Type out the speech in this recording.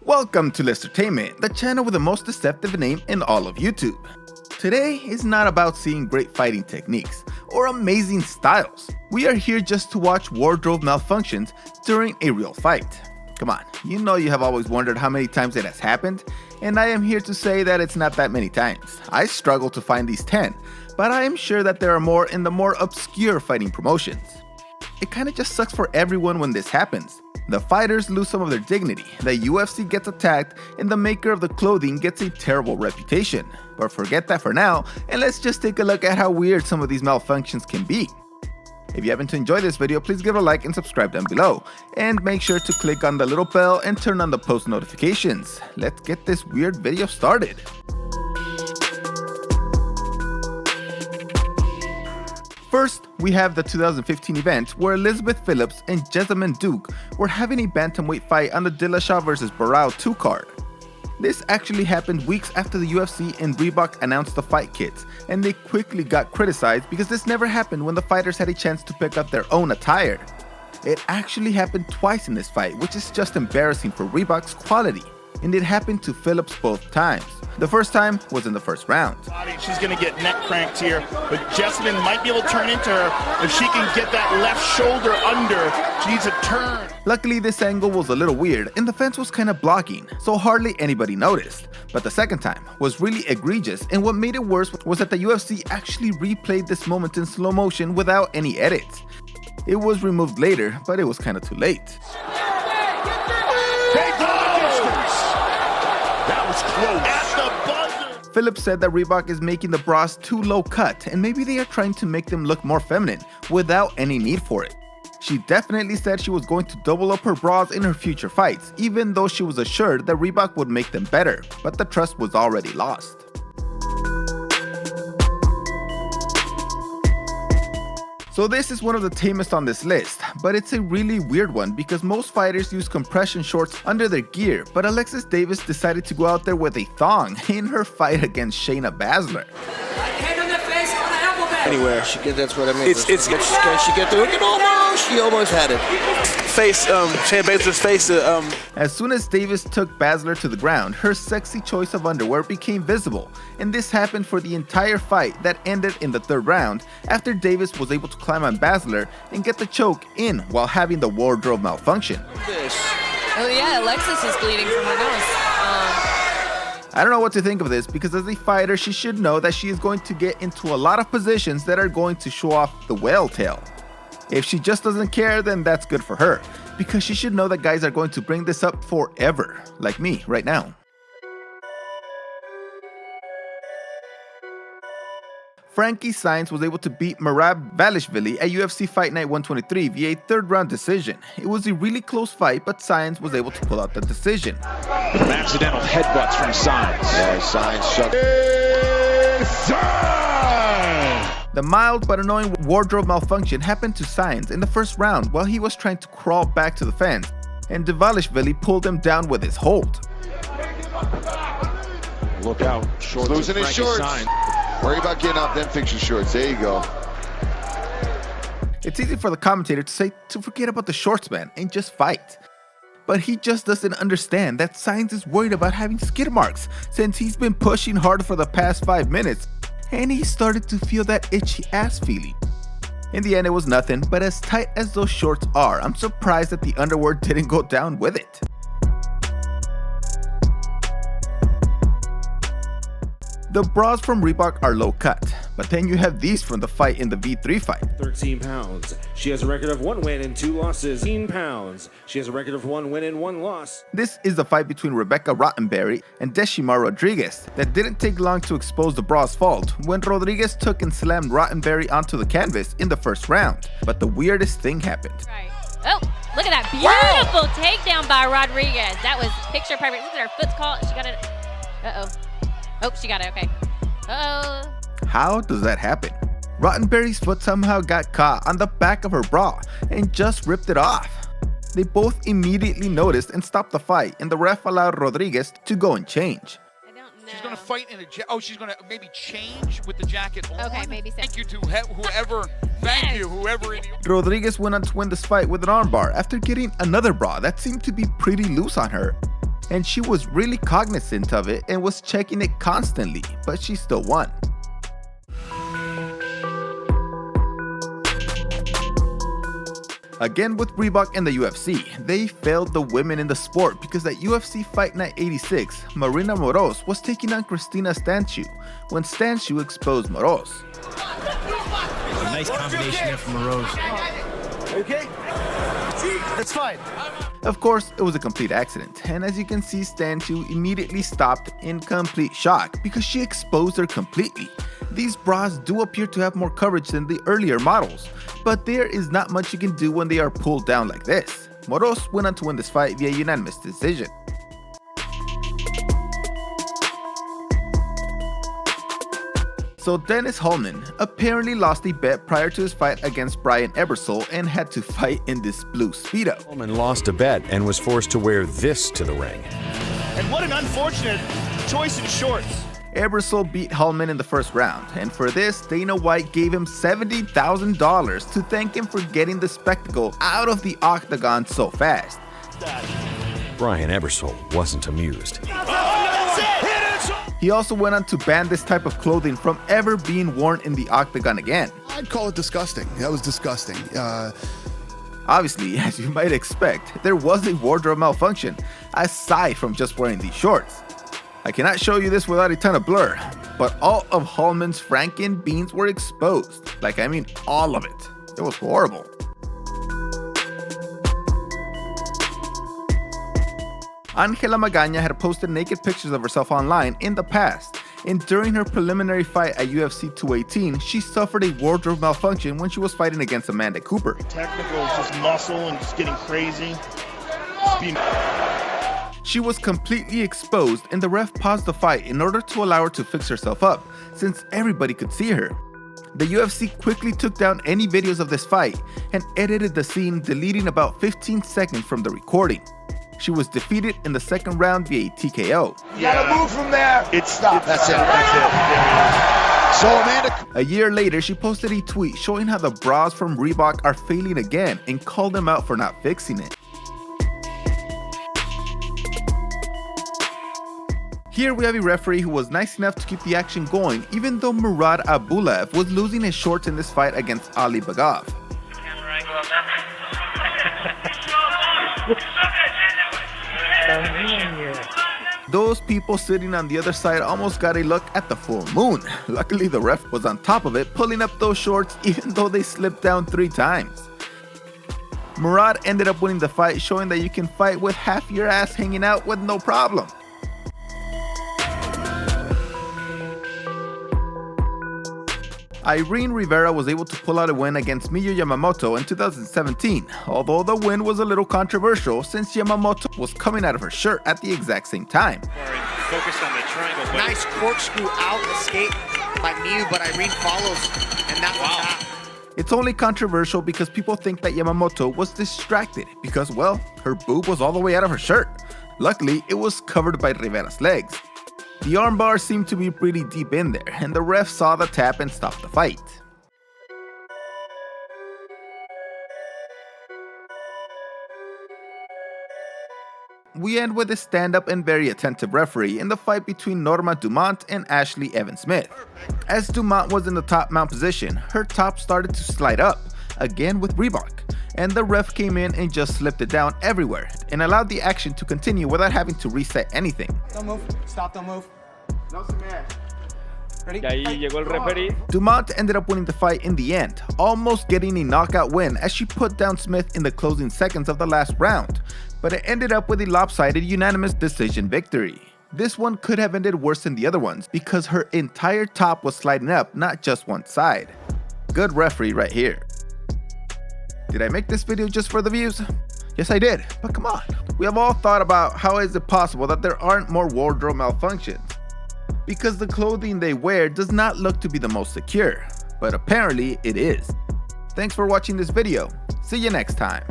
Welcome to Listertainment, the channel with the most deceptive name in all of YouTube. Today is not about seeing great fighting techniques or amazing styles. We are here just to watch wardrobe malfunctions during a real fight. Come on, you know you have always wondered how many times it has happened, and I am here to say that it's not that many times. I struggle to find these 10, but I am sure that there are more in the more obscure fighting promotions. It kinda just sucks for everyone when this happens. The fighters lose some of their dignity, the UFC gets attacked, and the maker of the clothing gets a terrible reputation. But forget that for now, and let's just take a look at how weird some of these malfunctions can be. If you happen to enjoy this video, please give it a like and subscribe down below. And make sure to click on the little bell and turn on the post notifications. Let's get this weird video started. First, we have the 2015 event where Elizabeth Phillips and Jessamine Duke were having a bantamweight fight on the Dillashaw vs. Barao 2 card. This actually happened weeks after the UFC and Reebok announced the fight kits, and they quickly got criticized because this never happened when the fighters had a chance to pick up their own attire. It actually happened twice in this fight, which is just embarrassing for Reebok's quality, and it happened to Phillips both times. The first time was in the first round. She's going to get neck cranked here, but Jessamine might be able to turn into her if she can get that left shoulder under. She needs a turn. Luckily, this angle was a little weird and the fence was kind of blocking, so hardly anybody noticed. But the second time was really egregious, and what made it worse was that the UFC actually replayed this moment in slow motion without any edits. It was removed later, but it was kind of too late. That was close. At the buzzer. Phillips said that Reebok is making the bras too low cut, and maybe they are trying to make them look more feminine without any need for it. She definitely said she was going to double up her bras in her future fights, even though she was assured that Reebok would make them better, but the trust was already lost. So this is one of the tamest on this list, but it's a really weird one because most fighters use compression shorts under their gear, but Alexis Davis decided to go out there with a thong in her fight against Shayna Baszler. Anywhere that's what I mean. Can she get through it? She almost had it. Shayna Baszler's face. As soon as Davis took Baszler to the ground, her sexy choice of underwear became visible, and this happened for the entire fight that ended in the third round after Davis was able to climb on Baszler and get the choke in while having the wardrobe malfunction. Oh yeah, Alexis is bleeding from her nose. I don't know what to think of this because as a fighter, she should know that she is going to get into a lot of positions that are going to show off the whale tail. If she just doesn't care, then that's good for her, because she should know that guys are going to bring this up forever, like me right now. Frankie Science was able to beat Merab Valishvili at UFC Fight Night 123 via a third round decision. It was a really close fight, but Science was able to pull out the decision. Some accidental headbutts from Science. Yeah, Science shut. The mild but annoying wardrobe malfunction happened to Science in the first round while he was trying to crawl back to the fence, and Valishvili pulled him down with his hold. Look out, shorts. Losing his shorts. Science. Worry about getting up, then fix your shorts. There you go. It's easy for the commentator to say to forget about the shorts, man, and just fight. But he just doesn't understand that Science is worried about having skid marks since he's been pushing hard for the past 5 minutes, and he started to feel that itchy ass feeling. In the end, it was nothing, but as tight as those shorts are, I'm surprised that the underwear didn't go down with it. The bras from Reebok are low cut, but then you have these from the fight in the V3 fight. 13 pounds. She has a record of 1 win and 2 losses. 13 pounds. She has a record of 1 win and 1 loss. This is the fight between Rebeca Rottenberry and Deshima Rodriguez that didn't take long to expose the bra's fault when Rodriguez took and slammed Rottenberry onto the canvas in the first round. But the weirdest thing happened. Right. Oh, look at that beautiful takedown by Rodriguez. That was picture perfect. Look at her foot's caught. She got it. Uh-oh. Oh, she got it, okay. Uh-oh. How does that happen? Rottenberry's foot somehow got caught on the back of her bra and just ripped it off. They both immediately noticed and stopped the fight, and the ref allowed Rodriguez to go and change. I don't know. She's going to fight in a she's going to maybe change with the jacket on. Okay, maybe so. Thank you to whoever, thank you, whoever in the... Rodriguez went on to win this fight with an armbar after getting another bra that seemed to be pretty loose on her. and she was really cognizant of it and was checking it constantly, but she still won. Again with Reebok and the UFC, they failed the women in the sport because at UFC Fight Night 86, Marina Moroz was taking on Christina Stanciu when Stanciu exposed Moroz. Nice combination there from Moroz. Okay? That's fine. Of course, it was a complete accident, and as you can see, Stanciu immediately stopped in complete shock because she exposed her completely. These bras do appear to have more coverage than the earlier models, but there is not much you can do when they are pulled down like this. Moroz went on to win this fight via unanimous decision. So Dennis Hofman apparently lost a bet prior to his fight against Brian Ebersol and had to fight in this blue Speedo. Hofman lost a bet and was forced to wear this to the ring. And what an unfortunate choice in shorts. Ebersol beat Hofman in the first round, and for this, Dana White gave him $70,000 to thank him for getting the spectacle out of the octagon so fast. Brian Ebersol wasn't amused. He also went on to ban this type of clothing from ever being worn in the octagon again. I'd call it disgusting. That was disgusting. Obviously, as you might expect, there was a wardrobe malfunction, aside from just wearing these shorts. I cannot show you this without a ton of blur, but all of Hallman's Franken beans were exposed. Like, I mean all of it. It was horrible. Angela Magana had posted naked pictures of herself online in the past, and during her preliminary fight at UFC 218, she suffered a wardrobe malfunction when she was fighting against Amanda Cooper. Technical, just muscle and just getting crazy. She was completely exposed, and the ref paused the fight in order to allow her to fix herself up, since everybody could see her. The UFC quickly took down any videos of this fight and edited the scene, deleting about 15 seconds from the recording. She was defeated in the second round via TKO. You gotta move from there. Stop. That's it. That's it. So Amanda. A year later, she posted a tweet showing how the bras from Reebok are failing again and called them out for not fixing it. Here we have a referee who was nice enough to keep the action going, even though Murad Abulaev was losing his shorts in this fight against Ali Bagaf. Those people sitting on the other side almost got a look at the full moon. Luckily, the ref was on top of it, pulling up those shorts even though they slipped down 3 times. Murad ended up winning the fight, showing that you can fight with half your ass hanging out with no problem. Irene Rivera was able to pull out a win against Miyu Yamamoto in 2017, although the win was a little controversial since Yamamoto was coming out of her shirt at the exact same time. Focused on the triangle. Nice corkscrew out escape by Miyu, but Irene follows, and that was that. It's only controversial because people think that Yamamoto was distracted because, well, her boob was all the way out of her shirt. Luckily, it was covered by Rivera's legs. The armbar seemed to be pretty deep in there, and the ref saw the tap and stopped the fight. We end with a stand-up and very attentive referee in the fight between Norma Dumont and Ashley Evans-Smith. As Dumont was in the top mount position, her top started to slide up, again with Reebok, and the ref came in and just slipped it down everywhere and allowed the action to continue without having to reset anything. Don't move. Stop, don't move. No smash. Ready? Y ahí llegó el referee. Dumont ended up winning the fight in the end, almost getting a knockout win as she put down Smith in the closing seconds of the last round, but it ended up with a lopsided unanimous decision victory. This one could have ended worse than the other ones because her entire top was sliding up, not just one side. Good referee right here. Did I make this video just for the views? Yes, I did, but come on. We have all thought about how is it possible that there aren't more wardrobe malfunctions? Because the clothing they wear does not look to be the most secure, but apparently it is. Thanks for watching this video. See you next time.